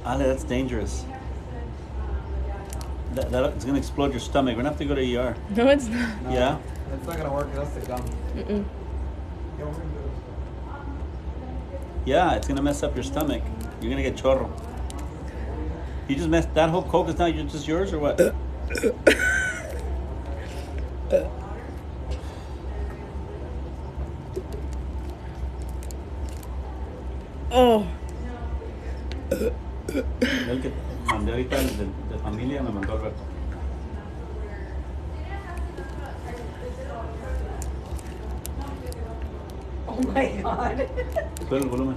Ale, that's dangerous. It's gonna explode your stomach. We're gonna have to go to ER. No, it's not. No, Yeah? It's not gonna work. That's the gum. Mm-mm. Yeah, it's gonna mess up your stomach. You're gonna get chorro. You just messed that whole Coke is now just yours or what? Oh. El que mandé ahorita el de familia me mandó Alberto. Oh my god. Sube el volumen.